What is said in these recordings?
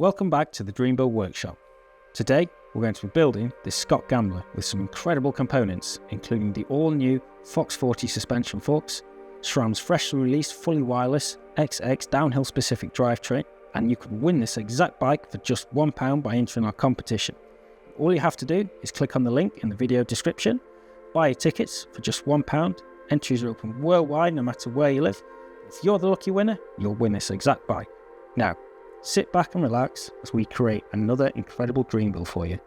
Welcome back to the Dreambuild Workshop. Today we're going to be building this Scott Gambler with some incredible components, including the all-new Fox 40 suspension forks, SRAM's freshly released fully wireless XX downhill specific drivetrain, and you can win this exact bike for just £1 by entering our competition. All you have to do is click on the link in the video description, buy your tickets for just £1, entries are open worldwide no matter where you live. If you're the lucky winner, you'll win this exact bike. Now, sit back and relax as we create another incredible dream build for you.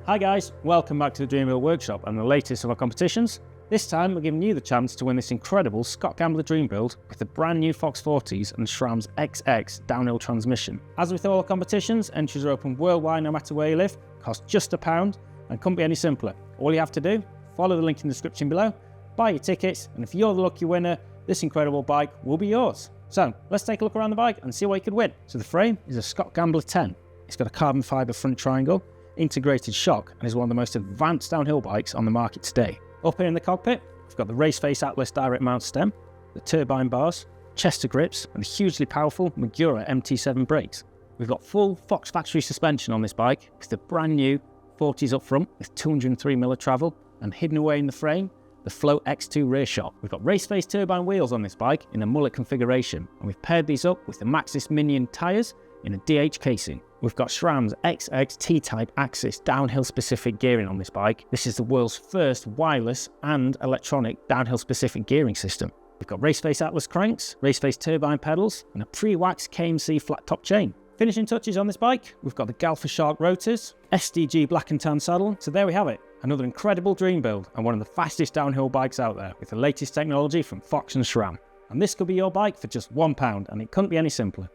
Hi guys, welcome back to the Dream Build Workshop and the latest of our competitions. This time we're giving you the chance to win this incredible Scott Gambler Dream Build with the brand new Fox 40s and SRAM's XX downhill transmission. As with all our competitions, entries are open worldwide no matter where you live, cost just £1 and couldn't be any simpler. All you have to do, follow the link in the description below, buy your tickets, and if you're the lucky winner, this incredible bike will be yours. So let's take a look around the bike and see what you could win. So the frame is a Scott Gambler 10. It's got a carbon fibre front triangle, integrated shock, and is one of the most advanced downhill bikes on the market today. Up here in the cockpit, we've got the RaceFace ATLAS direct mount stem, the turbine bars, Chester grips, and the hugely powerful Magura MT7 brakes. We've got full Float Factory suspension on this bike with the brand new 40s up front with 203mm of travel, and hidden away in the frame, the Float X2 rear shock. We've got RaceFace turbine wheels on this bike in a mullet configuration, and we've paired these up with the Maxxis Minion tyres in a DH casing. We've got SRAM's XX T-Type AXS downhill specific gearing on this bike. This is the world's first wireless and electronic downhill specific gearing system. We've got RaceFace ATLAS cranks, RaceFace turbine pedals, and a pre-waxed KMC flat top chain. Finishing touches on this bike, we've got the Galfa Shark rotors, SDG black and tan saddle. So there we have it, another incredible dream build and one of the fastest downhill bikes out there with the latest technology from Fox and SRAM. And this could be your bike for just £1 and it couldn't be any simpler.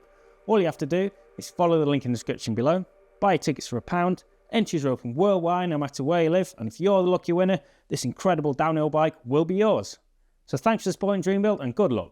All you have to do is follow the link in the description below, buy your tickets for £1, entries are open worldwide no matter where you live, and if you're the lucky winner, this incredible downhill bike will be yours. So thanks for supporting Dream Build and good luck.